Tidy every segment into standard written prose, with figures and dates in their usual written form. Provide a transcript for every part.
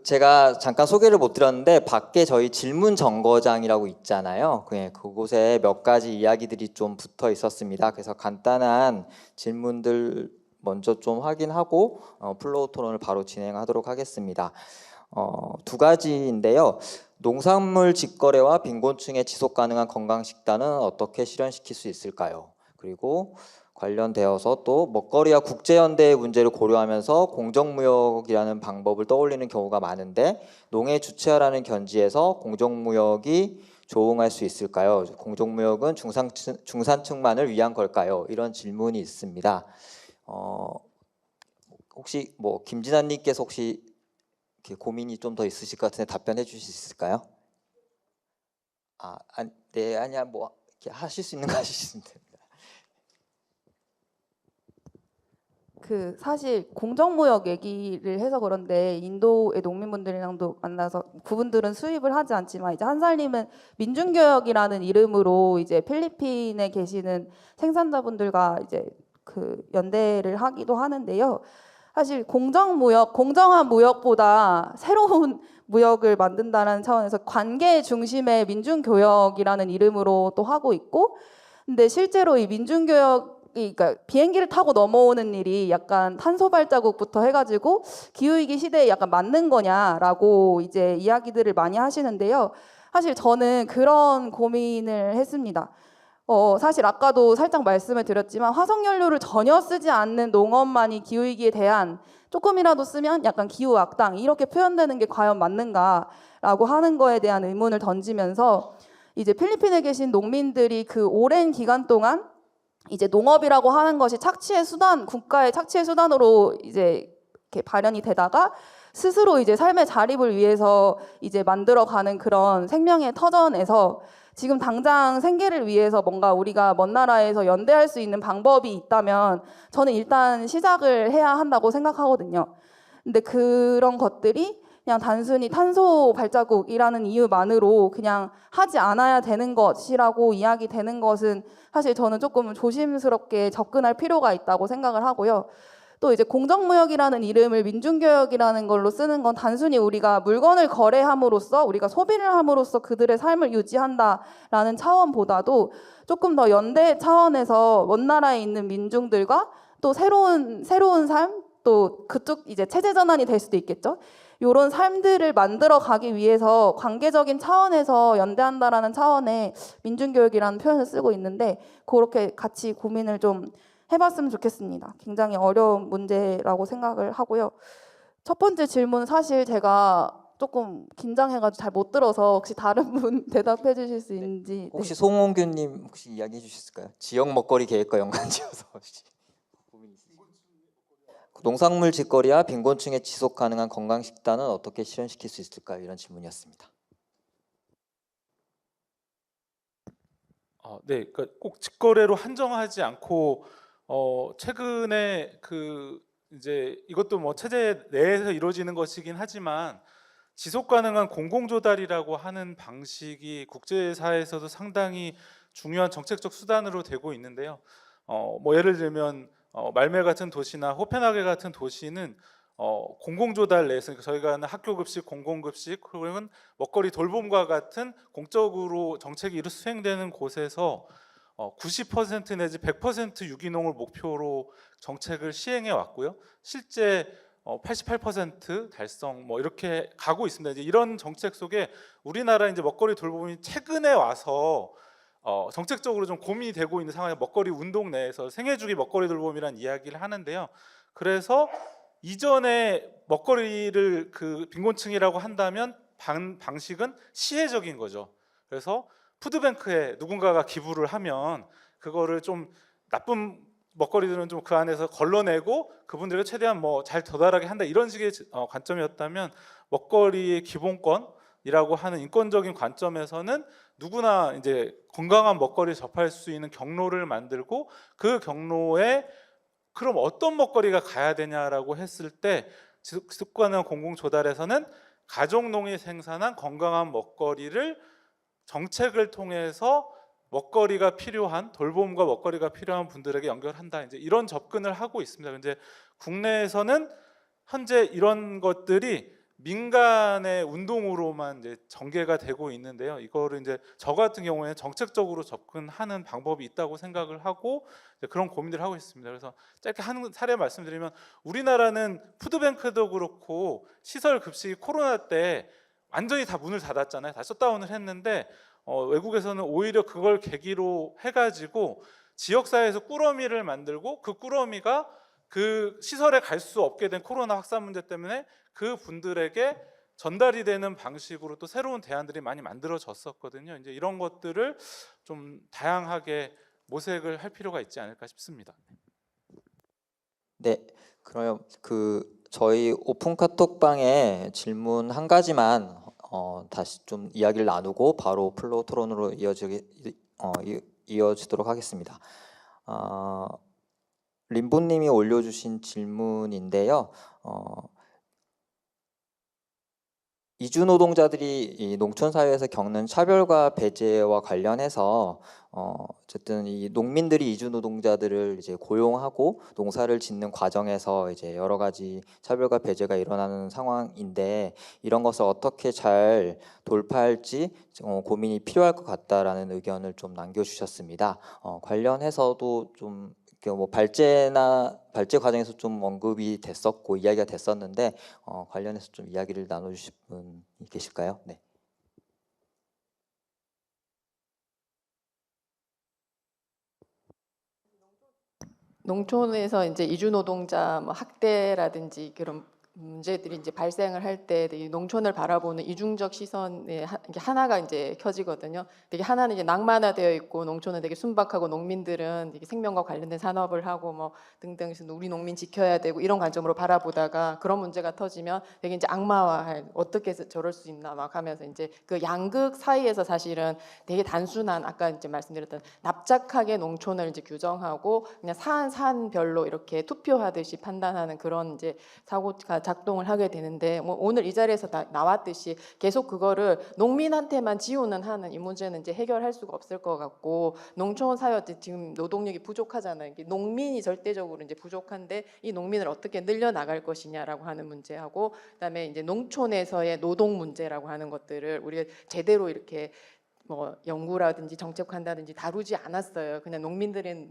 제가 잠깐 소개를 못 드렸는데 밖에 저희 질문 정거장이라고 있잖아요. 그곳에 몇 가지 이야기들이 좀 붙어 있었습니다. 그래서 간단한 질문들 먼저 좀 확인하고 플로우 토론을 바로 진행하도록 하겠습니다. 두 가지인데요. 농산물 직거래와 빈곤층의 지속 가능한 건강 식단은 어떻게 실현시킬 수 있을까요? 그리고 관련되어서 또 먹거리와 국제연대의 문제를 고려하면서 공정무역이라는 방법을 떠올리는 경우가 많은데 농해 주체화라는 견지에서 공정무역이 조응할 수 있을까요? 공정무역은 중산층만을 위한 걸까요? 이런 질문이 있습니다. 혹시 김진아님께서 혹시 고민이 좀 더 있으실 것 같은데 답변해 주실 수 있을까요? 네, 아니야, 이렇게 하실 수 있는 거 하시면 됩니다. 사실 공정무역 얘기를 해서 그런데 인도의 농민분들이랑도 만나서 그분들은 수입을 하지 않지만 이제 한살님은 민중교역이라는 이름으로 이제 필리핀에 계시는 생산자분들과 이제 연대를 하기도 하는데요. 사실 공정한 무역보다 새로운 무역을 만든다는 차원에서 관계 중심의 민중교역이라는 이름으로 또 하고 있고, 근데 실제로 이 그러니까 비행기를 타고 넘어오는 일이 약간 탄소 발자국부터 해가지고 기후위기 시대에 약간 맞는 거냐라고 이제 이야기들을 많이 하시는데요. 사실 저는 그런 고민을 했습니다. 사실 아까도 살짝 말씀을 드렸지만 화석연료를 전혀 쓰지 않는 농업만이 기후위기에 대한 조금이라도 쓰면 약간 기후악당 이렇게 표현되는 게 과연 맞는가라고 하는 거에 대한 의문을 던지면서 이제 필리핀에 계신 농민들이 그 오랜 기간 동안 이제 농업이라고 하는 것이 국가의 착취의 수단으로 이제 이렇게 발현이 되다가 스스로 이제 삶의 자립을 위해서 이제 만들어가는 그런 생명의 터전에서 지금 당장 생계를 위해서 뭔가 우리가 먼 나라에서 연대할 수 있는 방법이 있다면 저는 일단 시작을 해야 한다고 생각하거든요. 근데 그런 것들이 그냥 단순히 탄소 발자국이라는 이유만으로 그냥 하지 않아야 되는 것이라고 이야기되는 것은 사실 저는 조금 조심스럽게 접근할 필요가 있다고 생각을 하고요. 또 이제 공정무역이라는 이름을 민중교역이라는 걸로 쓰는 건 단순히 우리가 물건을 거래함으로써 우리가 소비를 함으로써 그들의 삶을 유지한다라는 차원보다도 조금 더 연대 차원에서 먼 나라에 있는 민중들과 또 새로운 삶, 또 그쪽 이제 체제 전환이 될 수도 있겠죠. 이런 삶들을 만들어 가기 위해서 관계적인 차원에서 연대한다라는 차원의 민중교육이라는 표현을 쓰고 있는데 그렇게 같이 고민을 좀 해봤으면 좋겠습니다. 굉장히 어려운 문제라고 생각을 하고요. 첫 번째 질문 사실 제가 조금 긴장해가지고 잘 못 들어서 혹시 다른 분 대답해 주실 수 있는지. 혹시 네. 송홍규님 혹시 이야기해 주실 수 있을까요? 지역 먹거리 계획과 연관지어서 농산물 직거래와 빈곤층의 지속 가능한 건강 식단은 어떻게 실현시킬 수 있을까요? 이런 질문이었습니다. 네, 그러니까 꼭 직거래로 한정하지 않고 최근에 이제 이것도 뭐 체제 내에서 이루어지는 것이긴 하지만 지속 가능한 공공조달이라고 하는 방식이 국제사회에서도 상당히 중요한 정책적 수단으로 되고 있는데요. 뭐 예를 들면 말메 같은 도시나 호펜하게 같은 도시는 공공조달 내에서 그러니까 저희가 하는 학교급식, 공공급식, 그리고 먹거리 돌봄과 같은 공적으로 정책이 수행되는 곳에서 90% 내지 100% 유기농을 목표로 정책을 시행해 왔고요. 실제 88% 달성 이렇게 가고 있습니다. 이제 이런 정책 속에 우리나라 이제 먹거리 돌봄이 최근에 와서 정책적으로 좀 고민이 되고 있는 상황에 먹거리 운동 내에서 생애주기 먹거리 돌봄이라는 이야기를 하는데요. 그래서 이전에 먹거리를 빈곤층이라고 한다면 방식은 시혜적인 거죠. 그래서 푸드뱅크에 누군가가 기부를 하면 그거를 좀 나쁜 먹거리들은 좀 그 안에서 걸러내고 그분들을 최대한 잘 도달하게 한다 이런 식의 관점이었다면 먹거리의 기본권이라고 하는 인권적인 관점에서는 누구나 이제 건강한 먹거리를 접할 수 있는 경로를 만들고 그 경로에 그럼 어떤 먹거리가 가야 되냐라고 했을 때 지속 가능한 공공 조달에서는 가족농이 생산한 건강한 먹거리를 정책을 통해서 먹거리가 필요한 돌봄과 먹거리가 필요한 분들에게 연결한다. 이제 이런 접근을 하고 있습니다. 근데 국내에서는 현재 이런 것들이 민간의 운동으로만 이제 전개가 되고 있는데요. 이거를 이제 저 같은 경우에는 정책적으로 접근하는 방법이 있다고 생각을 하고 이제 그런 고민들을 하고 있습니다. 그래서 짧게 한 사례 말씀드리면, 우리나라는 푸드뱅크도 그렇고 시설 급식이 코로나 때 완전히 다 문을 닫았잖아요. 다 셧다운을 했는데 외국에서는 오히려 그걸 계기로 해가지고 지역사회에서 꾸러미를 만들고, 그 꾸러미가 그 시설에 갈 수 없게 된 코로나 확산 문제 때문에 그 분들에게 전달이 되는 방식으로 또 새로운 대안들이 많이 만들어졌었거든요. 이제 이런 것들을 좀 다양하게 모색을 할 필요가 있지 않을까 싶습니다. 네, 그러면 저희 오픈 카톡방에 질문 한 가지만 다시 좀 이야기를 나누고 바로 플로우 토론으로 이어지도록 하겠습니다. 림보님이 올려주신 질문인데요. 이주 노동자들이 이 농촌 사회에서 겪는 차별과 배제와 관련해서 어쨌든 이 농민들이 이주 노동자들을 이제 고용하고 농사를 짓는 과정에서 이제 여러 가지 차별과 배제가 일어나는 상황인데, 이런 것을 어떻게 잘 돌파할지 고민이 필요할 것 같다라는 의견을 좀 남겨주셨습니다. 관련해서도 좀 뭐 발제 과정에서 좀 언급이 됐었고 이야기가 됐었는데 관련해서 좀 이야기를 나눠주실 분이 계실까요? 네. 농촌에서 이제 이주 노동자 뭐 학대라든지 그런 문제들이 이제 발생을 할 때 이 농촌을 바라보는 이중적 시선에 이게 하나가 이제 켜지거든요. 되게 하나는 이제 낭만화되어 있고 농촌은 되게 순박하고 농민들은 되게 생명과 관련된 산업을 하고 뭐 등등 해서 우리 농민 지켜야 되고 이런 관점으로 바라보다가 그런 문제가 터지면 되게 이제 악마화할, 어떻게 해서 저럴 수 있나 막 하면서 이제 그 양극 사이에서 사실은 되게 단순한, 아까 이제 말씀드렸던 납작하게 농촌을 이제 규정하고 그냥 산별로 이렇게 투표하듯이 판단하는 그런 이제 사고가 작동을 하게 되는데, 뭐 오늘 이 자리에서 나왔듯이 계속 그거를 농민한테만 지우는 하는 이 문제는 이제 해결할 수가 없을 것 같고, 농촌 사회 지금 노동력이 부족하잖아요. 이게 농민이 절대적으로 이제 부족한데 이 농민을 어떻게 늘려 나갈 것이냐라고 하는 문제하고, 그다음에 이제 농촌에서의 노동 문제라고 하는 것들을 우리가 제대로 이렇게 뭐 연구라든지 정책한다든지 다루지 않았어요. 그냥 농민들의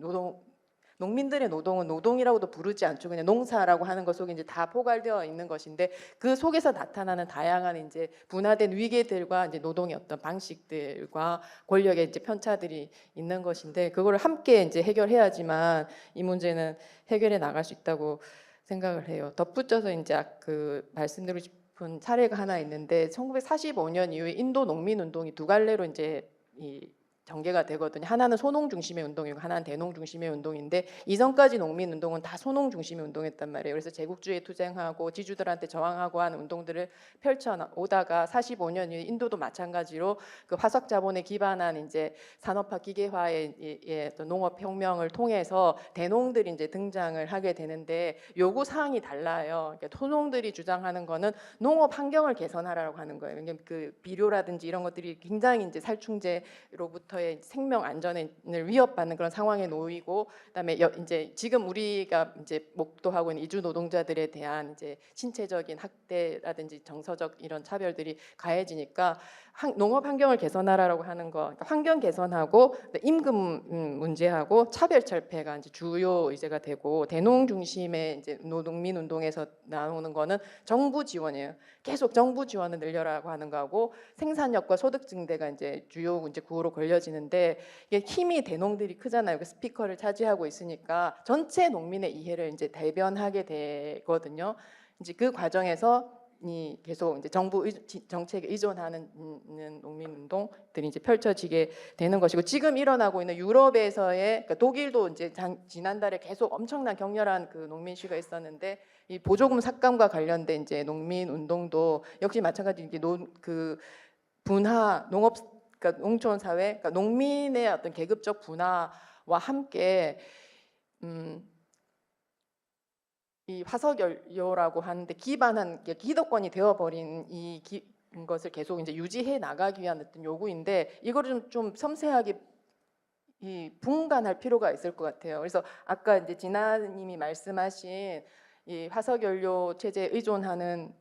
노동은 노동이라고도 부르지 않죠. 그냥 농사라고 하는 것 속에 이제 다 포괄되어 있는 것인데, 그 속에서 나타나는 다양한 이제 분화된 위계들과 이제 노동의 어떤 방식들과 권력의 이제 편차들이 있는 것인데, 그거를 함께 이제 해결해야지만 이 문제는 해결해 나갈 수 있다고 생각을 해요. 덧붙여서 이제 그 말씀드리고 싶은 사례가 하나 있는데, 1945년 이후에 인도 농민 운동이 두 갈래로 이제 전개가 되거든요. 하나는 소농 중심의 운동이고 하나는 대농 중심의 운동인데, 이전까지 농민 운동은 다 소농 중심의 운동했단 말이에요. 그래서 제국주의에 투쟁하고 지주들한테 저항하고 하는 운동들을 펼쳐 오다가 45년 이후 인도도 마찬가지로 그 화석 자본에 기반한 이제 산업화 기계화의 어떤 농업 혁명을 통해서 대농들이 이제 등장을 하게 되는데, 요구 사항이 달라요. 그러니까 소농들이 주장하는 거는 농업 환경을 개선하라고 하는 거예요. 왜냐면 그 비료라든지 이런 것들이 굉장히 이제 살충제로부터 생명 안전을 위협받는 그런 상황에 놓이고, 그다음에 이제 지금 우리가 이제 목도하고 있는 이주 노동자들에 대한 이제 신체적인 학대라든지 정서적 이런 차별들이 가해지니까 농업 환경을 개선하라고 하는 거, 그러니까 환경 개선하고 임금 문제하고 차별 철폐가 이제 주요 의제가 되고, 대농 중심의 이제 농민 운동에서 나오는 거는 정부 지원이에요. 계속 정부 지원을 늘려라고 하는 거하고, 생산력과 소득 증대가 이제 주요 이제 구호로 걸려지는데, 이게 힘이 대농들이 크잖아요. 그 스피커를 차지하고 있으니까 전체 농민의 이해를 이제 대변하게 되거든요. 이제 그 과정에서 계속 이제 정부 정책에 의존하는 농민 운동들이 이제 펼쳐지게 되는 것이고, 지금 일어나고 있는 유럽에서의, 그러니까 독일도 이제 지난달에 계속 엄청난 격렬한 그 농민 시위가 있었는데, 이 보조금 삭감과 관련된 이제 농민 운동도 역시 마찬가지 이게 그 분화 그러니까 농촌 사회, 그러니까 농민의 어떤 계급적 분화와 함께 이 화석연료라고 하는데 기반한 기득권이 되어버린 것을 계속 이제 유지해 나가기 위한 어떤 요구인데, 이거를 좀 섬세하게 분간할 필요가 있을 것 같아요. 그래서 아까 이제 진아님이 말씀하신 이 화석연료 체제에 의존하는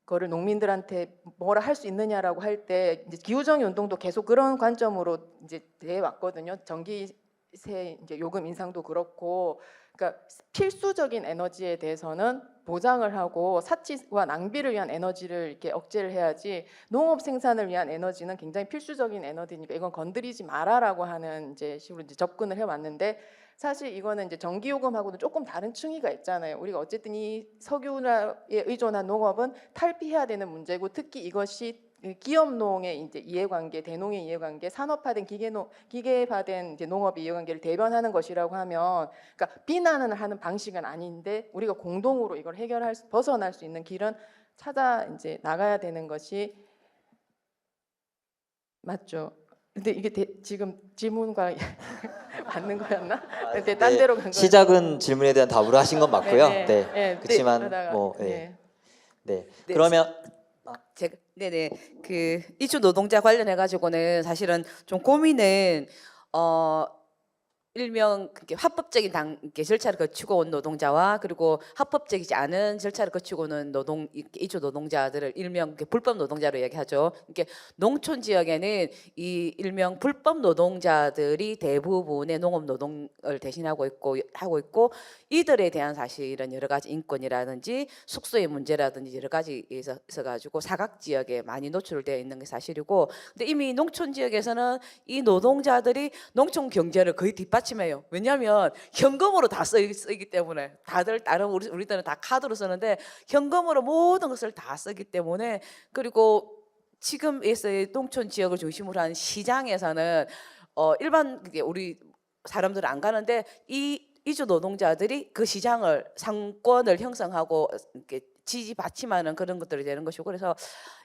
거를 농민들한테 뭐라 할 수 있느냐라고 할 때 이제 기후정의 운동도 계속 그런 관점으로 이제 돼 왔거든요. 전기세 이제 요금 인상도 그렇고, 그러니까 필수적인 에너지에 대해서는 보장을 하고 사치와 낭비를 위한 에너지를 이렇게 억제를 해야지, 농업 생산을 위한 에너지는 굉장히 필수적인 에너지니까 이건 건드리지 마라라고 하는 이제 식으로 이제 접근을 해왔는데, 사실 이거는 이제 전기요금하고는 조금 다른 층위가 있잖아요. 우리가 어쨌든 이 석유에 의존한 농업은 탈피해야 되는 문제고, 특히 이것이 기업농의 이제 이해관계, 대농의 이해관계, 산업화된 기계화된 이제 농업의 이해관계를 대변하는 것이라고 하면, 그러니까 비난을 하는 방식은 아닌데 우리가 공동으로 이걸 벗어날 수 있는 길은 찾아 이제 나가야 되는 것이 맞죠. 근데 이게 지금 질문과 맞는 거였나? 근데 딴 네, 데로 간 거예요. 시작은 질문에 대한 답을 하신 건 맞고요. 네, 그렇지만 그러다가, 뭐 네. 네. 네, 그러면 제가 네네 그 이주 노동자 관련해 가지고는 사실은 좀 고민은 일명 그게 합법적인 절차를 거치고 온 노동자와 그리고 합법적이지 않은 절차를 거치고 오는 이주 노동자들을 일명 불법 노동자로 얘기하죠. 이게 농촌 지역에는 이 일명 불법 노동자들이 대부분의 농업 노동을 대신하고 있고 이들에 대한 사실은 여러 가지 인권이라든지 숙소의 문제라든지 여러 가지 있어 가지고 사각 지역에 많이 노출되어 있는 게 사실이고, 근데 이미 농촌 지역에서는 이 노동자들이 농촌 경제를 거의 뒷받침해요. 왜냐하면 현금으로 다 쓰기 때문에, 다들 다른 우리들은 다 카드로 쓰는데 현금으로 모든 것을 다 쓰기 때문에, 그리고 지금에서의 농촌 지역을 중심으로 한 시장에서는 일반 우리 사람들은 안 가는데 이 이주 노동자들이 그 시장을 상권을 형성하고 이렇게 지지받침하는 그런 것들이 되는 것이고, 그래서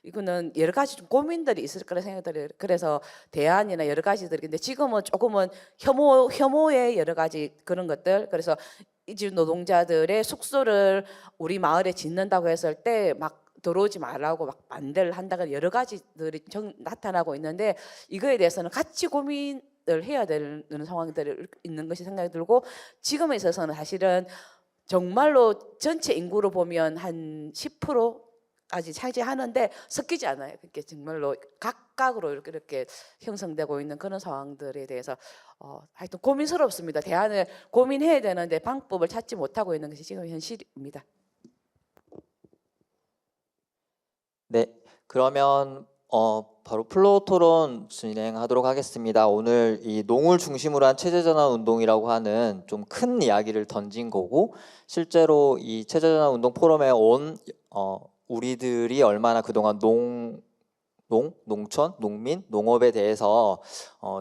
이거는 여러 가지 좀 고민들이 있을 거라 생각들이, 그래서 대안이나 여러 가지들이, 근데 지금은 조금은 혐오의 여러 가지 그런 것들, 그래서 이주 노동자들의 숙소를 우리 마을에 짓는다고 했을 때 막 들어오지 말라고 막 반대를 한다거나 여러 가지들이 나타나고 있는데, 이거에 대해서는 같이 고민을 해야 되는 상황들이 있는 것이 생각이 들고, 지금에 있어서는 사실은 정말로 전체 인구로 보면 한 10%까지 차지하는데 섞이지 않아요. 그게 정말로 각각으로 이렇게 형성되고 있는 그런 상황들에 대해서 하여튼 고민스럽습니다. 대안을 고민해야 되는데 방법을 찾지 못하고 있는 것이 지금 현실입니다. 네, 그러면 바로 플로어 토론 진행하도록 하겠습니다. 오늘 이 농을 중심으로 한 체제전환 운동이라고 하는 좀 큰 이야기를 던진 거고, 실제로 이 체제전환 운동 포럼에 온 우리들이 얼마나 그동안 농촌, 농민, 농업에 대해서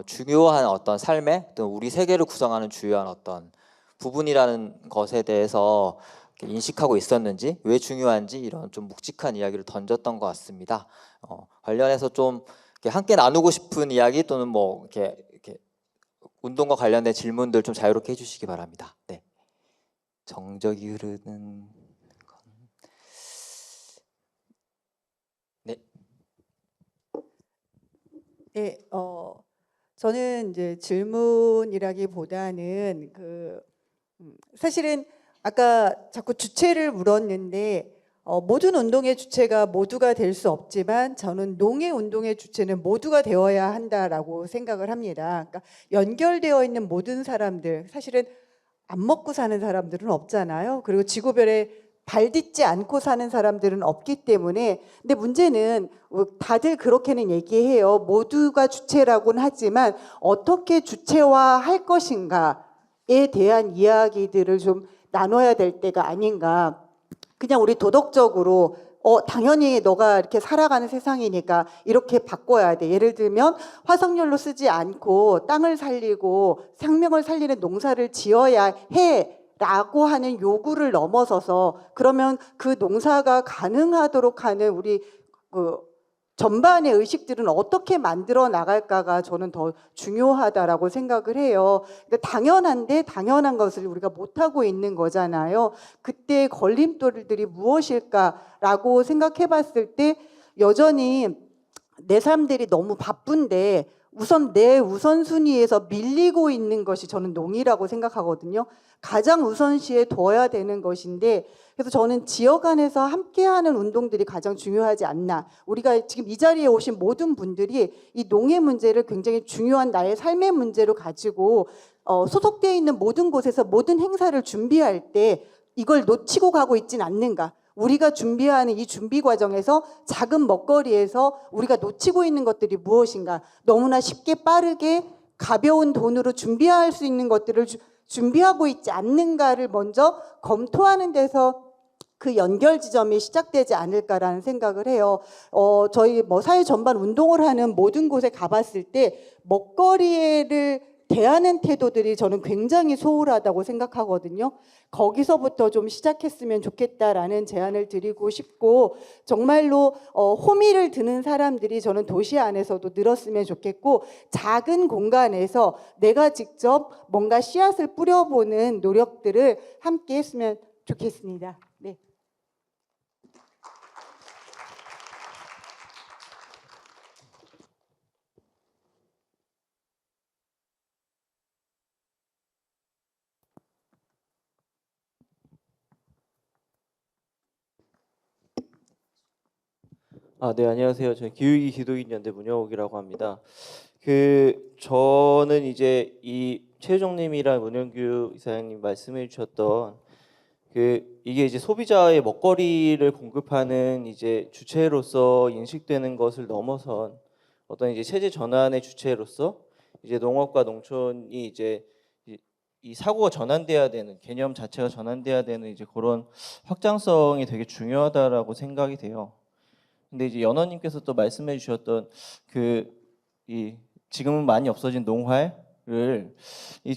중요한 어떤 삶의 어떤 우리 세계를 구성하는 주요한 어떤 부분이라는 것에 대해서 인식하고 있었는지, 왜 중요한지 이런 좀 묵직한 이야기를 던졌던 것 같습니다. 관련해서 좀 이렇게 함께 나누고 싶은 이야기 또는 뭐 이렇게 운동과 관련된 질문들 좀 자유롭게 해주시기 바랍니다. 네, 정적이 흐르는 건... 네. 네, 저는 이제 질문이라기보다는 사실은 아까 자꾸 주체를 물었는데 모든 운동의 주체가 모두가 될 수 없지만 저는 농의 운동의 주체는 모두가 되어야 한다라고 생각을 합니다. 그러니까 연결되어 있는 모든 사람들, 사실은 안 먹고 사는 사람들은 없잖아요. 그리고 지구별에 발 딛지 않고 사는 사람들은 없기 때문에, 근데 문제는 다들 그렇게는 얘기해요. 모두가 주체라고는 하지만 어떻게 주체화할 것인가에 대한 이야기들을 좀 나눠야 될 때가 아닌가. 그냥 우리 도덕적으로 당연히 너가 이렇게 살아가는 세상이니까 이렇게 바꿔야 돼. 예를 들면 화석연료 쓰지 않고 땅을 살리고 생명을 살리는 농사를 지어야 해 라고 하는 요구를 넘어서서, 그러면 그 농사가 가능하도록 하는 우리 전반의 의식들은 어떻게 만들어 나갈까가 저는 더 중요하다라고 생각을 해요. 그러니까 당연한데 당연한 것을 우리가 못하고 있는 거잖아요. 그때 걸림돌들이 무엇일까라고 생각해 봤을 때, 여전히 내 삶들이 너무 바쁜데 우선 내 우선순위에서 밀리고 있는 것이 저는 농이라고 생각하거든요. 가장 우선시에 둬야 되는 것인데, 그래서 저는 지역 안에서 함께하는 운동들이 가장 중요하지 않나. 우리가 지금 이 자리에 오신 모든 분들이 이 농의 문제를 굉장히 중요한 나의 삶의 문제로 가지고 소속되어 있는 모든 곳에서 모든 행사를 준비할 때 이걸 놓치고 가고 있진 않는가. 우리가 준비하는 이 준비 과정에서 작은 먹거리에서 우리가 놓치고 있는 것들이 무엇인가. 너무나 쉽게 빠르게 가벼운 돈으로 준비할 수 있는 것들을 준비하고 있지 않는가를 먼저 검토하는 데서 그 연결 지점이 시작되지 않을까라는 생각을 해요. 저희 뭐 사회 전반 운동을 하는 모든 곳에 가봤을 때 먹거리를 대하는 태도들이 저는 굉장히 소홀하다고 생각하거든요. 거기서부터 좀 시작했으면 좋겠다라는 제안을 드리고 싶고, 정말로 호미를 드는 사람들이 저는 도시 안에서도 늘었으면 좋겠고, 작은 공간에서 내가 직접 뭔가 씨앗을 뿌려보는 노력들을 함께 했으면 좋겠습니다. 네. 네, 안녕하세요. 저는 기후위기 기도인연대 문영욱이라고 합니다. 저는 이제 이 최유정님이랑 문영규 이사장님 말씀해 주셨던 이게 이제 소비자의 먹거리를 공급하는 이제 주체로서 인식되는 것을 넘어선 어떤 이제 체제 전환의 주체로서 이제 농업과 농촌이 이제 이 사고가 전환돼야 되는, 개념 자체가 전환돼야 되는 이제 그런 확장성이 되게 중요하다라고 생각이 돼요. 근데 이제 연원님께서 또 말씀해 주셨던 이 지금은 많이 없어진 농활을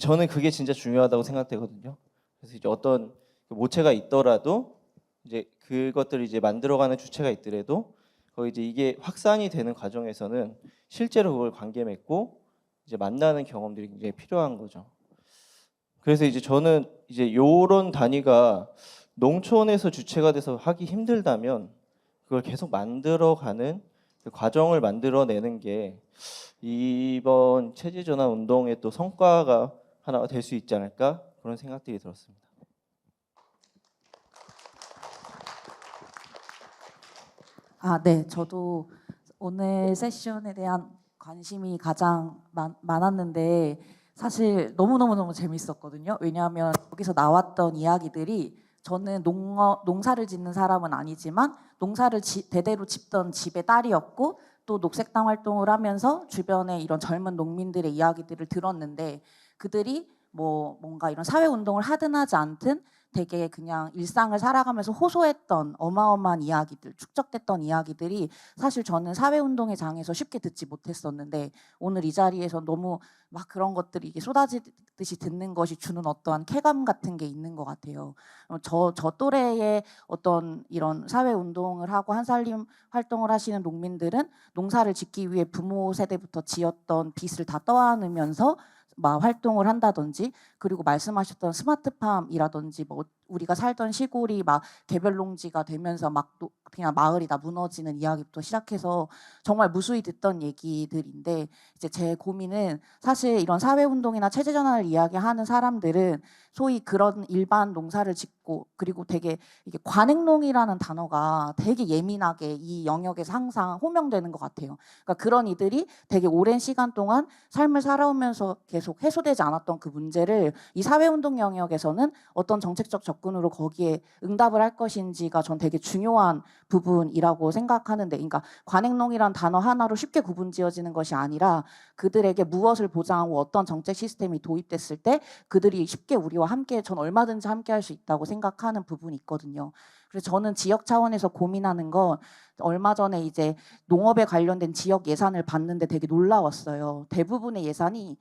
저는 그게 진짜 중요하다고 생각되거든요. 그래서 이제 어떤 모체가 있더라도 이제 그것들을 이제 만들어가는 주체가 있더라도 거의 이제 이게 확산이 되는 과정에서는 실제로 그걸 관계 맺고 이제 만나는 경험들이 굉장히 필요한 거죠. 그래서 이제 저는 이제 요런 단위가 농촌에서 주체가 돼서 하기 힘들다면 그걸 계속 만들어가는 그 과정을 만들어내는 게 이번 체제 전환 운동의 또 성과가 하나가 될 수 있지 않을까, 그런 생각들이 들었습니다. 네. 저도 오늘 세션에 대한 관심이 가장 많았는데 사실 너무너무 재밌었거든요. 왜냐하면 여기서 나왔던 이야기들이, 저는 농사를 짓는 사람은 아니지만 농사를 대대로 짓던 집의 딸이었고 또 녹색당 활동을 하면서 주변에 이런 젊은 농민들의 이야기들을 들었는데, 그들이 뭔가 이런 사회 운동을 하든 하지 않든 되게 그냥 일상을 살아가면서 호소했던 어마어마한 이야기들, 축적됐던 이야기들이 사실 저는 사회 운동의 장에서 쉽게 듣지 못했었는데, 오늘 이 자리에서 너무 막 그런 것들이 이게 쏟아지듯이 듣는 것이 주는 어떠한 쾌감 같은 게 있는 것 같아요. 저 또래의 어떤 이런 사회 운동을 하고 한살림 활동을 하시는 농민들은 농사를 짓기 위해 부모 세대부터 지었던 빚을 다 떠안으면서 막 활동을 한다든지, 그리고 말씀하셨던 스마트팜이라든지 우리가 살던 시골이 막 개별 농지가 되면서 막 그냥 마을이 다 무너지는 이야기부터 시작해서 정말 무수히 듣던 얘기들인데, 이제 제 고민은 사실 이런 사회 운동이나 체제 전환을 이야기하는 사람들은 소위 그런 일반 농사를 짓고, 그리고 되게 이게 관행농이라는 단어가 되게 예민하게 이 영역에서 항상 호명되는 것 같아요. 그러니까 그런 이들이 되게 오랜 시간 동안 삶을 살아오면서 계속 해소되지 않았던 그 문제를 이 사회운동 영역에서는 어떤 정책적 접근으로 거기에 응답을 할 것인지가 전 되게 중요한 부분이라고 생각하는데, 그러니까 관행농이란 단어 하나로 쉽게 구분지어지는 것이 아니라 그들에게 무엇을 보장하고 어떤 정책 시스템이 도입됐을 때 그들이 쉽게 우리와 함께, 전 얼마든지 함께 할 수 있다고 생각하는 부분이 있거든요. 그래서 저는 지역 차원에서 고민하는 건, 얼마 전에 이제 농업에 관련된 지역 예산을 봤는데 되게 놀라웠어요. 대부분의 예산이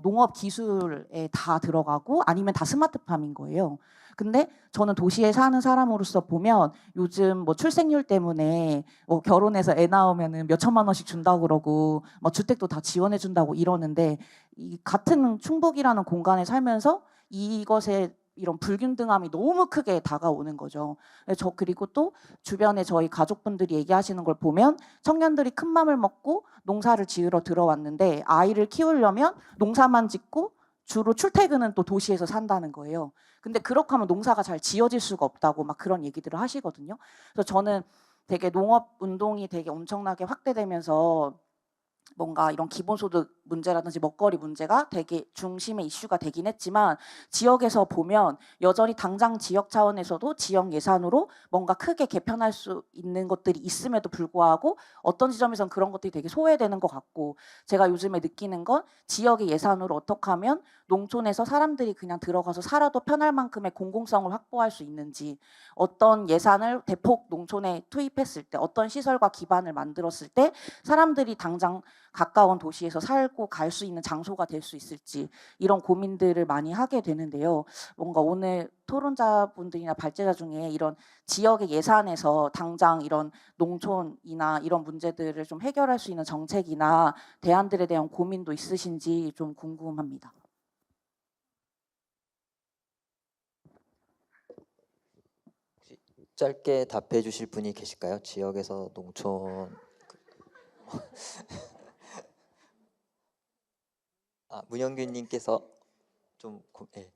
농업 기술에 다 들어가고 아니면 다 스마트팜인 거예요. 근데 저는 도시에 사는 사람으로서 보면 요즘 출생률 때문에 결혼해서 애 낳으면은 몇 천만 원씩 준다고 그러고 주택도 다 지원해 준다고 이러는데, 이 같은 충북이라는 공간에 살면서 이것에 이런 불균등함이 너무 크게 다가오는 거죠. 그리고 또 주변에 저희 가족분들이 얘기하시는 걸 보면 청년들이 큰 맘을 먹고 농사를 지으러 들어왔는데 아이를 키우려면 농사만 짓고 주로 출퇴근은 또 도시에서 산다는 거예요. 근데 그렇게 하면 농사가 잘 지어질 수가 없다고 막 그런 얘기들을 하시거든요. 그래서 저는 되게 농업 운동이 되게 엄청나게 확대되면서 뭔가 이런 기본소득 문제라든지 먹거리 문제가 되게 중심의 이슈가 되긴 했지만 지역에서 보면 여전히 당장 지역 차원에서도 지역 예산으로 뭔가 크게 개편할 수 있는 것들이 있음에도 불구하고 어떤 지점에선 그런 것들이 되게 소외되는 것 같고 제가 요즘에 느끼는 건 지역의 예산으로 어떻게 하면 농촌에서 사람들이 그냥 들어가서 살아도 편할 만큼의 공공성을 확보할 수 있는지 어떤 예산을 대폭 농촌에 투입했을 때 어떤 시설과 기반을 만들었을 때 사람들이 당장 가까운 도시에서 살고 갈 수 있는 장소가 될 수 있을지 이런 고민들을 많이 하게 되는데요. 뭔가 오늘 토론자분들이나 발제자 중에 이런 지역의 예산에서 당장 이런 농촌이나 이런 문제들을 좀 해결할 수 있는 정책이나 대안들에 대한 고민도 있으신지 좀 궁금합니다. 짧게 답해 주실 분이 계실까요? 지역에서 농촌 문영균님께서 좀 예.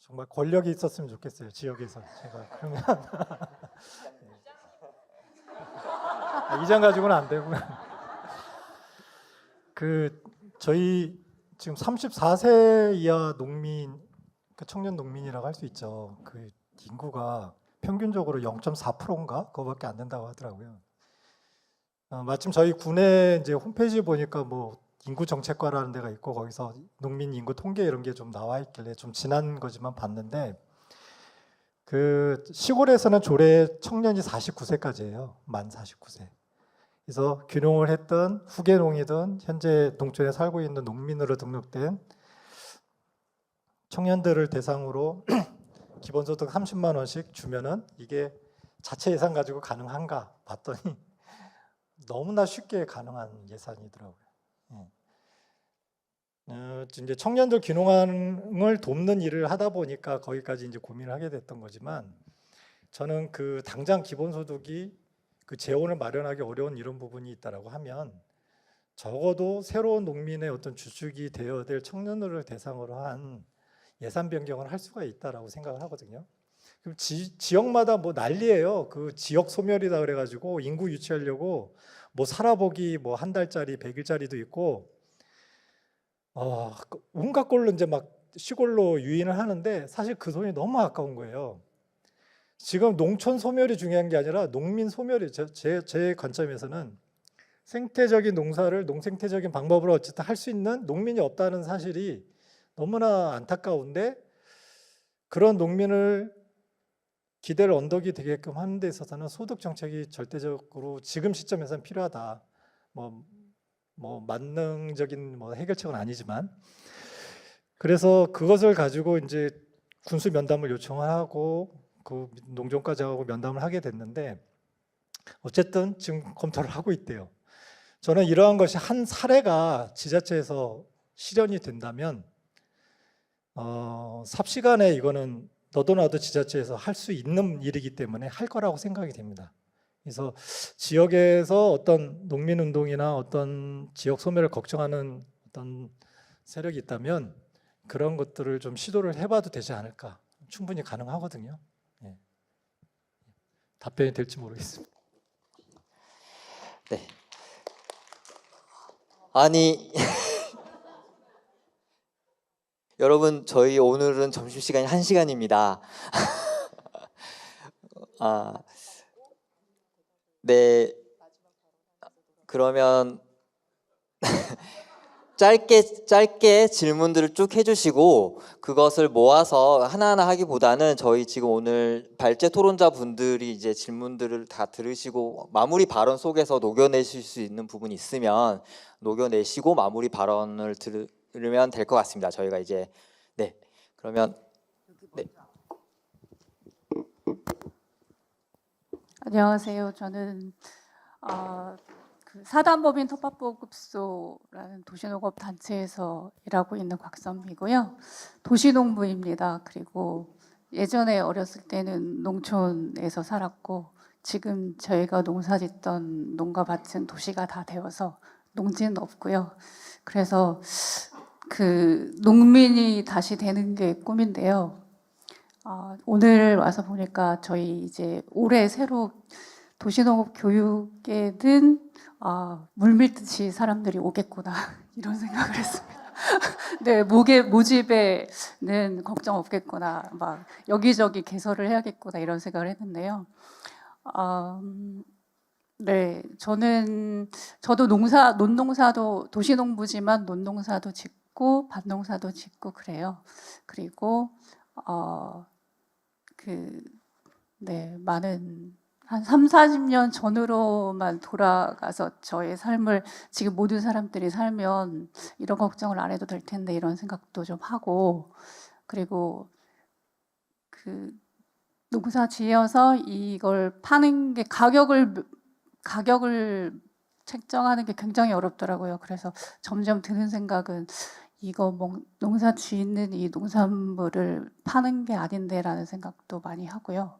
정말 권력이 있었으면 좋겠어요. 지역에서 제가 그러면 이장 가지고는 안 되고 저희 지금 34세 이하 농민 청년 농민이라고 할 수 있죠. 그 인구가 평균적으로 0.4%인가 그거밖에 안 된다고 하더라고요. 마침 저희 군에 이제 홈페이지 보니까 뭐 인구 정책과라는 데가 있고 거기서 농민 인구 통계 이런 게 좀 나와 있길래 좀 지난 거지만 봤는데 그 시골에서는 조례 청년이 49세까지예요. 만 49세. 그래서 귀농을 했던 후계농이든 현재 농촌에 살고 있는 농민으로 등록된 청년들을 대상으로 기본소득 30만 원씩 주면은 이게 자체 예산 가지고 가능한가 봤더니 너무나 쉽게 가능한 예산이더라고요. 이제 청년들 귀농을 돕는 일을 하다 보니까 거기까지 이제 고민을 하게 됐던 거지만 저는 그 당장 기본소득이 그 재원을 마련하기 어려운 이런 부분이 있다라고 하면 적어도 새로운 농민의 어떤 주축이 되어야 될 청년들을 대상으로 한 예산 변경을 할 수가 있다라고 생각을 하거든요. 그럼 지역마다 뭐 난리예요. 그 지역 소멸이다 그래가지고 인구 유치하려고 뭐 살아보기 뭐 한 달짜리 100일짜리도 있고 온갖 걸로 이제 막 시골로 유인을 하는데 사실 그 돈이 너무 아까운 거예요. 지금 농촌 소멸이 중요한 게 아니라 농민 소멸이 제 관점에서는 생태적인 농사를 농생태적인 방법으로 어쨌든 할 수 있는 농민이 없다는 사실이 너무나 안타까운데 그런 농민을 기대를 언덕이 되게끔 하는 데 있어서는 소득 정책이 절대적으로 지금 시점에서는 필요하다. 뭐 만능적인 뭐 해결책은 아니지만 그래서 그것을 가지고 이제 군수 면담을 요청하고 그 농정과장하고 면담을 하게 됐는데 어쨌든 지금 검토를 하고 있대요. 저는 이러한 것이 한 사례가 지자체에서 실현이 된다면 삽시간에 이거는 너도 나도 지자체에서 할 수 있는 일이기 때문에 할 거라고 생각이 됩니다. 그래서 지역에서 어떤 농민운동이나 어떤 지역 소멸을 걱정하는 어떤 세력이 있다면 그런 것들을 좀 시도를 해봐도 되지 않을까. 충분히 가능하거든요. 네. 답변이 될지 모르겠습니다. 네. 아니 여러분 저희 오늘은 점심시간이 1시간입니다. 네. 그러면 짧게 질문들을 쭉 해주시고 그것을 모아서 하나하나 하기보다는 저희 지금 오늘 발제 토론자 분들이 이제 질문들을 다 들으시고 마무리 발언 속에서 녹여내실 수 있는 부분이 있으면 녹여내시고 마무리 발언을 들으면 될 것 같습니다. 저희가 이제 네 그러면 네. 안녕하세요. 저는 그 사단법인 텃밭보급소라는 도시농업 단체에서 일하고 있는 곽선미고요. 도시농부입니다. 그리고 예전에 어렸을 때는 농촌에서 살았고 지금 저희가 농사짓던 농가밭은 도시가 다 되어서 농지는 없고요. 그래서 그 농민이 다시 되는 게 꿈인데요. 오늘 와서 보니까 저희 이제 올해 새로 도시농업 교육에는 물밀듯이 사람들이 오겠구나 이런 생각을 했습니다. 네, 모집에는 걱정 없겠구나, 막 여기저기 개설을 해야겠구나 이런 생각을 했는데요. 네, 저도 논농사도 도시농부지만 논농사도 짓고 밭농사도 짓고 그래요. 그리고 네, 많은 한 3, 40년 전으로만 돌아가서 저의 삶을 지금 모든 사람들이 살면 이런 걱정을 안 해도 될 텐데 이런 생각도 좀 하고, 그리고 그 농사 지어서 이걸 파는 게 가격을 책정하는 게 굉장히 어렵더라고요. 그래서 점점 드는 생각은 이거 농사 짓는 이 농산물을 파는 게 아닌데라는 생각도 많이 하고요.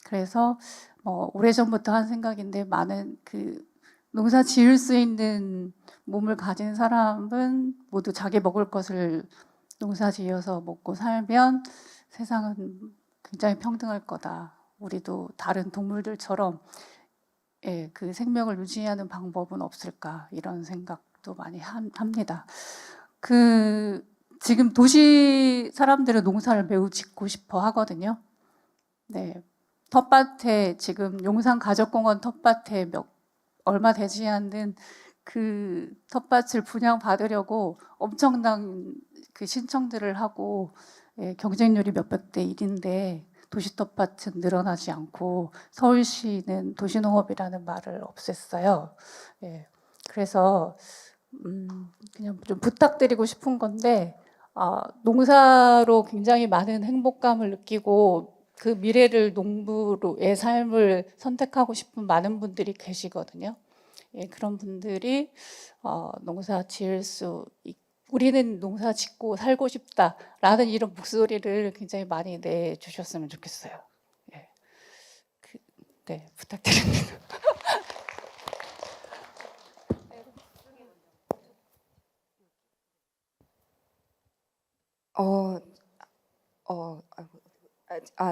그래서 오래전부터 한 생각인데 많은 그 농사 지을 수 있는 몸을 가진 사람은 모두 자기 먹을 것을 농사 지어서 먹고 살면 세상은 굉장히 평등할 거다. 우리도 다른 동물들처럼 그 생명을 유지하는 방법은 없을까 이런 생각도 많이 합니다. 지금 도시 사람들은 농사를 매우 짓고 싶어 하거든요. 네. 텃밭에 지금 용산 가족공원 텃밭에 얼마 되지 않는 그 텃밭을 분양받으려고 엄청난 그 신청들을 하고 경쟁률이 몇백 대 1인데 도시 텃밭은 늘어나지 않고 서울시는 도시농업이라는 말을 없앴어요. 그래서 그냥 좀 부탁드리고 싶은 건데 농사로 굉장히 많은 행복감을 느끼고 그 미래를 농부로의 삶을 선택하고 싶은 많은 분들이 계시거든요. 그런 분들이 농사 지을 우리는 농사 짓고 살고 싶다라는 이런 목소리를 굉장히 많이 내주셨으면 좋겠어요. 네, 부탁드립니다.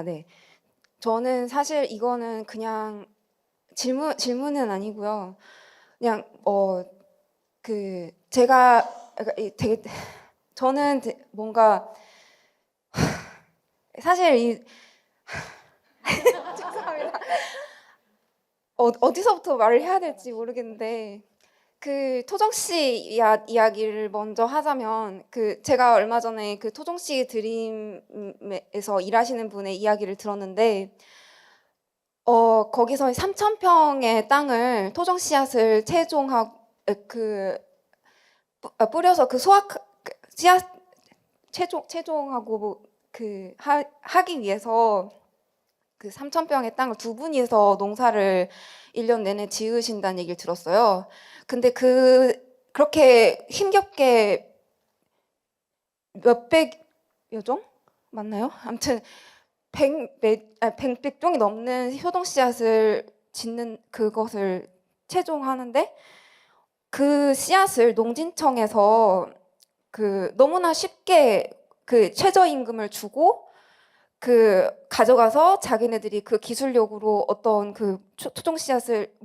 네. 저는 사실 이거는 그냥 질문은 아니고요. 그냥 제가 되게 저는 뭔가 사실 죄송합니다. 어디서부터 말을 해야 될지 모르겠는데 그 토정 씨 이야기를 먼저 하자면 제가 얼마 전에 그 토정 씨 드림에서 일하시는 분의 이야기를 들었는데 거기서 3,000평의 땅을 토정 씨앗을 뿌려서 그 씨앗 채종하고 하기 위해서 그 3,000평의 땅을 두 분이서 농사를 1년 내내 지으신다는 얘기를 들었어요. 근데 그렇게 힘겹게 몇백여 종? 맞나요? 아무튼 100종이 넘는 효동 씨앗을 짓는 그것을 채종하는데 그 씨앗을 농진청에서 너무나 쉽게 최저임금을 주고 가져가서 자기네들이 그 기술력으로 어떤 토종 씨앗을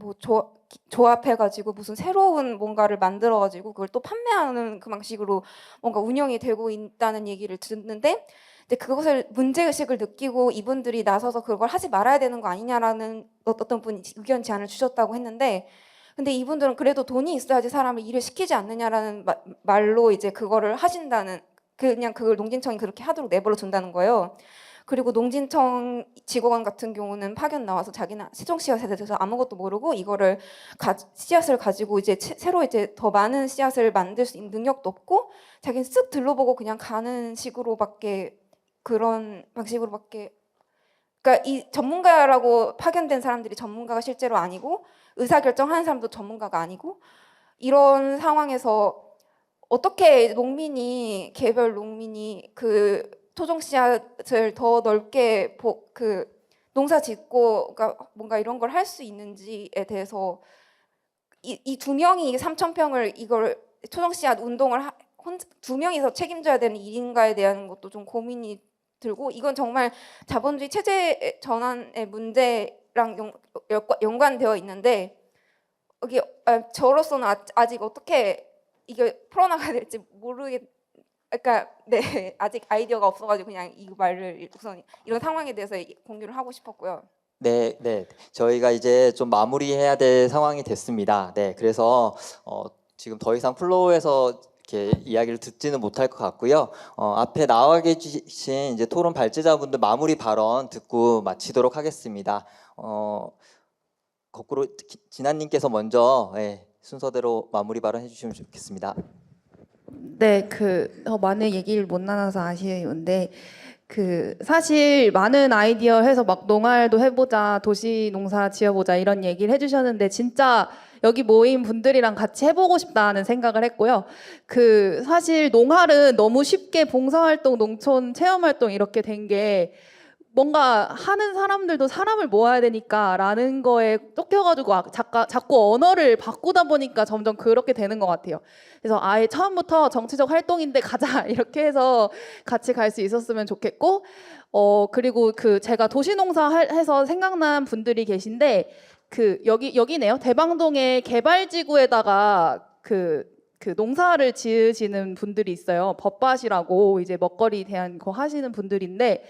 조합해가지고 무슨 새로운 뭔가를 만들어가지고 그걸 또 판매하는 그 방식으로 뭔가 운영이 되고 있다는 얘기를 듣는데, 근데 그것을 문제의식을 느끼고 이분들이 나서서 그걸 하지 말아야 되는 거 아니냐라는 어떤 분이 의견 제안을 주셨다고 했는데, 근데 이분들은 그래도 돈이 있어야지 사람을 일을 시키지 않느냐라는 말로 이제 그거를 하신다는, 그냥 그걸 농진청이 그렇게 하도록 내버려 둔다는 거예요. 그리고 농진청 직원 같은 경우는 파견 나와서 자기는 세종 씨앗에 대해서 아무것도 모르고 이거를 씨앗을 가지고 이제 새로 이제 더 많은 씨앗을 만들 수 있는 능력도 없고 자기는 쓱 둘러보고 그냥 가는 식으로밖에, 그런 방식으로밖에 그러니까 이 전문가라고 파견된 사람들이 전문가가 실제로 아니고 의사결정하는 사람도 전문가가 아니고 이런 상황에서 어떻게 농민이 개별 농민이 그 토종 씨앗을 더 넓게 그 농사 짓고 그러니까 뭔가 이런 걸 할 수 있는지에 대해서 이 두 명이 3,000평을 이걸 토종 씨앗 운동을 두 명이서 책임져야 되는 일인가에 대한 것도 좀 고민이 들고 이건 정말 자본주의 체제 전환의 문제랑 연관되어 있는데 여기 저로서는 아직 어떻게 이게 풀어나가야 될지 그러니까 네 아직 아이디어가 없어가지고 그냥 이 말을 우선 이런 상황에 대해서 공유를 하고 싶었고요. 네, 네. 저희가 이제 좀 마무리해야 될 상황이 됐습니다. 네, 그래서 지금 더 이상 플로우에서 이렇게 이야기를 듣지는 못할 것 같고요. 앞에 나와 계신 이제 토론 발제자분들 마무리 발언 듣고 마치도록 하겠습니다. 거꾸로 진아님께서 먼저 순서대로 마무리 발언 해주시면 좋겠습니다. 네, 더 많은 얘기를 못 나눠서 아쉬운데 사실 많은 아이디어 해서 막 농활도 해보자, 도시 농사 지어보자 이런 얘기를 해주셨는데 진짜 여기 모인 분들이랑 같이 해보고 싶다는 생각을 했고요. 사실 농활은 너무 쉽게 봉사활동, 농촌 체험활동 이렇게 된 게 뭔가 하는 사람들도 사람을 모아야 되니까라는 거에 쫓겨가지고 자꾸 언어를 바꾸다 보니까 점점 그렇게 되는 것 같아요. 그래서 아예 처음부터 정치적 활동인데 가자 이렇게 해서 같이 갈 수 있었으면 좋겠고, 그리고 제가 도시농사 해서 생각난 분들이 계신데 여기네요. 대방동의 개발지구에다가 농사를 지으시는 분들이 있어요. 벗밭이라고 이제 먹거리 대한 거 하시는 분들인데.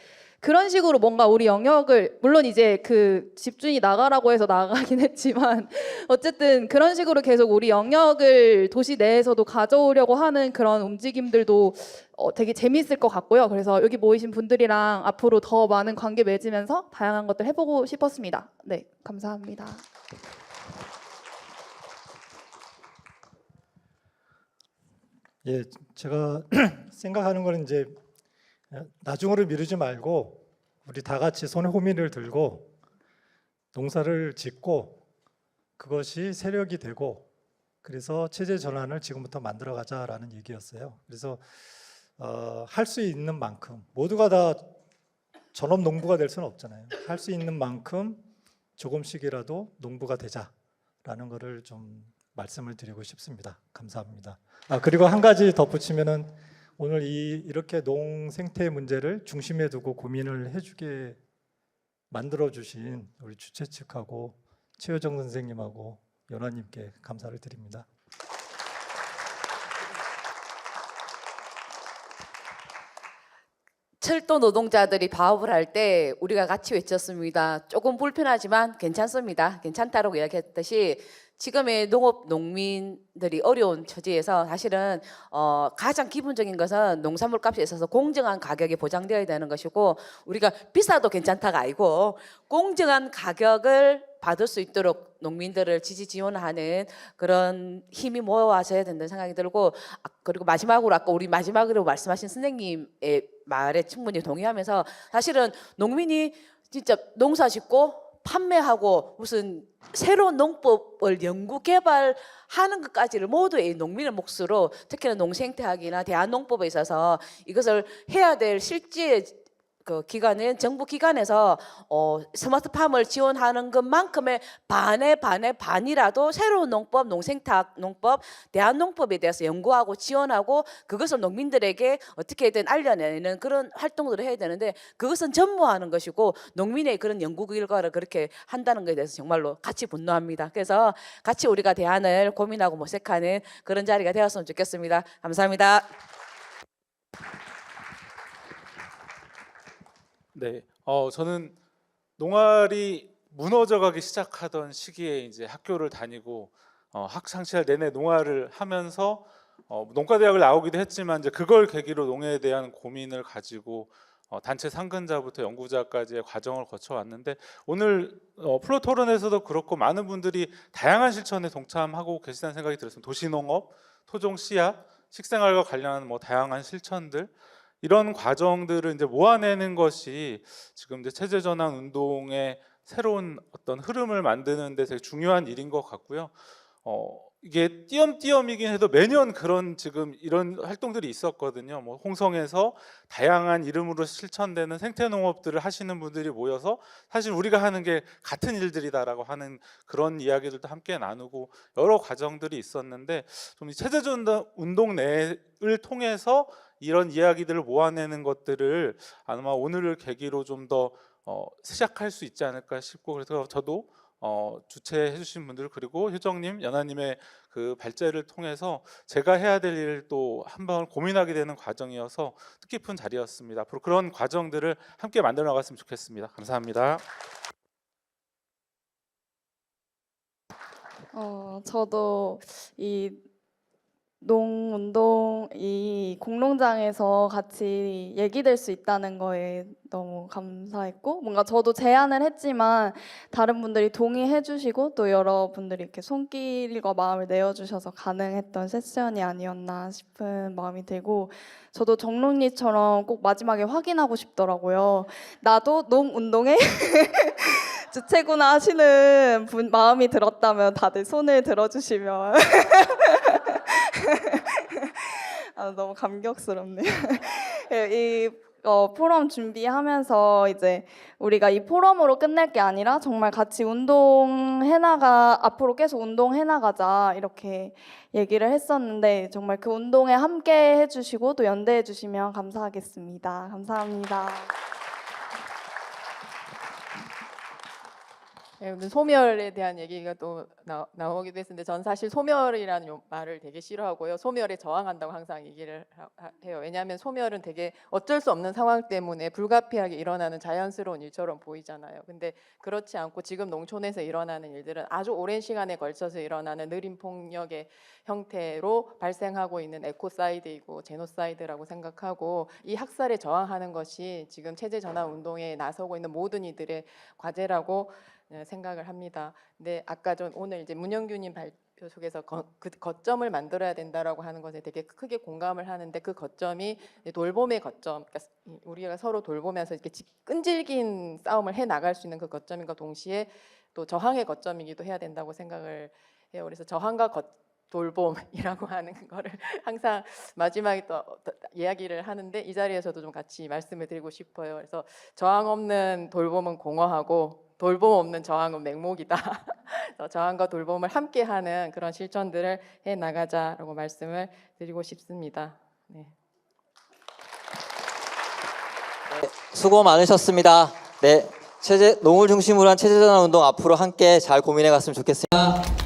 그런 식으로 뭔가 우리 영역을 물론 이제 집주인이 나가라고 해서 나가긴 했지만 어쨌든 그런 식으로 계속 우리 영역을 도시 내에서도 가져오려고 하는 그런 움직임들도 되게 재미있을 것 같고요. 그래서 여기 모이신 분들이랑 앞으로 더 많은 관계 맺으면서 다양한 것들 해보고 싶었습니다. 네, 감사합니다. 예, 제가 생각하는 거는 이제 나중으로 미루지 말고 우리 다 같이 손에 호미를 들고 농사를 짓고 그것이 세력이 되고 그래서 체제 전환을 지금부터 만들어 가자라는 얘기였어요. 그래서 할 수 있는 만큼 모두가 다 전업 농부가 될 수는 없잖아요. 할 수 있는 만큼 조금씩이라도 농부가 되자라는 것을 좀 말씀을 드리고 싶습니다. 감사합니다. 그리고 한 가지 덧붙이면은 오늘 이렇게 농 생태 문제를 중심에 두고 고민을 해주게 만들어주신 우리 주최 측하고 최효정 선생님하고 연화님께 감사를 드립니다. 철도 노동자들이 파업을 할 때 우리가 같이 외쳤습니다. 조금 불편하지만 괜찮습니다. 괜찮다라고 이야기했듯이 지금의 농업 농민들이 어려운 처지에서 사실은 가장 기본적인 것은 농산물 값에 있어서 공정한 가격이 보장되어야 되는 것이고 우리가 비싸도 괜찮다가 아니고 공정한 가격을 받을 수 있도록 농민들을 지지 지원하는 그런 힘이 모아져야 된다는 생각이 들고 그리고 마지막으로 아까 우리 마지막으로 말씀하신 선생님의 말에 충분히 동의하면서 사실은 농민이 진짜 농사 짓고 판매하고 무슨 새로운 농법을 연구 개발하는 것까지를 모두 이 농민의 몫으로 특히나 농생태학이나 대한농법에 있어서 이것을 해야 될 실제 기관은 정부 기관에서 스마트팜을 지원하는 것만큼의 반이라도 새로운 농법, 농생태학 농법, 대한농법에 대해서 연구하고 지원하고 그것을 농민들에게 어떻게든 알려내는 그런 활동들을 해야 되는데 그것은 전무하는 것이고 농민의 그런 연구 결과를 그렇게 한다는 것에 대해서 정말로 같이 분노합니다. 그래서 같이 우리가 대안을 고민하고 모색하는 그런 자리가 되었으면 좋겠습니다. 감사합니다. 네, 저는 농활이 무너져가기 시작하던 시기에 이제 학교를 다니고 학창 시절 내내 농활을 하면서 농가대학을 나오기도 했지만 이제 그걸 계기로 농해에 대한 고민을 가지고 단체 상근자부터 연구자까지의 과정을 거쳐왔는데 오늘 플로 토론에서도 그렇고 많은 분들이 다양한 실천에 동참하고 계시다는 생각이 들었습니다. 도시농업, 토종 씨앗, 식생활과 관련한 다양한 실천들 이런 과정들을 이제 모아내는 것이 지금 이제 체제 전환 운동의 새로운 어떤 흐름을 만드는 데 되게 중요한 일인 것 같고요. 이게 띄엄띄엄이긴 해도 매년 그런 지금 이런 활동들이 있었거든요. 뭐 홍성에서 다양한 이름으로 실천되는 생태농업들을 하시는 분들이 모여서 사실 우리가 하는 게 같은 일들이다라고 하는 그런 이야기들도 함께 나누고 여러 과정들이 있었는데 좀 이 체제전환 운동 내를 통해서 이런 이야기들을 모아내는 것들을 아마 오늘을 계기로 좀 더 시작할 수 있지 않을까 싶고, 그래서 저도 주최해 주신 분들 그리고 효정님, 연아님의 그 발제를 통해서 제가 해야 될 일을 또 한번 고민하게 되는 과정이어서 뜻깊은 자리였습니다. 앞으로 그런 과정들을 함께 만들어 나갔으면 좋겠습니다. 감사합니다. 저도 이 농운동 이 공농장에서 같이 얘기될 수 있다는 거에 너무 감사했고, 뭔가 저도 제안을 했지만 다른 분들이 동의해 주시고 또 여러분들이 이렇게 손길과 마음을 내어주셔서 가능했던 세션이 아니었나 싶은 마음이 들고, 저도 정론리처럼 꼭 마지막에 확인하고 싶더라고요. 나도 농운동에 주체구나 하시는 분 마음이 들었다면 다들 손을 들어주시면 너무 감격스럽네요. 이 포럼 준비하면서 이제 우리가 이 포럼으로 끝낼 게 아니라 정말 같이 앞으로 계속 운동해 나가자 이렇게 얘기를 했었는데, 정말 그 운동에 함께 해주시고 또 연대해 주시면 감사하겠습니다. 감사합니다. 네, 오늘 소멸에 대한 얘기가 또 나오기도 했는데, 전 사실 소멸이라는 말을 되게 싫어하고요. 소멸에 저항한다고 항상 얘기를 해요. 왜냐하면 소멸은 되게 어쩔 수 없는 상황 때문에 불가피하게 일어나는 자연스러운 일처럼 보이잖아요. 근데 그렇지 않고 지금 농촌에서 일어나는 일들은 아주 오랜 시간에 걸쳐서 일어나는 느린 폭력의 형태로 발생하고 있는 에코사이드이고 제노사이드라고 생각하고, 이 학살에 저항하는 것이 지금 체제 전환 운동에 나서고 있는 모든 이들의 과제라고 생각을 합니다. 근데 아까 오늘 이제 문영규님 발표 속에서 그 거점을 만들어야 된다라고 하는 것에 되게 크게 공감을 하는데, 그 거점이 돌봄의 거점, 그러니까 우리가 서로 돌보면서 이렇게 끈질긴 싸움을 해 나갈 수 있는 그 거점인가 동시에 또 저항의 거점이기도 해야 된다고 생각을 해요. 그래서 저항과 돌봄이라고 하는 거를 항상 마지막에 또 이야기를 하는데, 이 자리에서도 좀 같이 말씀을 드리고 싶어요. 그래서 저항 없는 돌봄은 공허하고 돌봄 없는 저항은 맹목이다. 저항과 돌봄을 함께하는 그런 실천들을 해 나가자라고 말씀을 드리고 싶습니다. 네. 수고 많으셨습니다. 네, 농을 중심으로 한 체제전환 운동 앞으로 함께 잘 고민해 갔으면 좋겠습니다.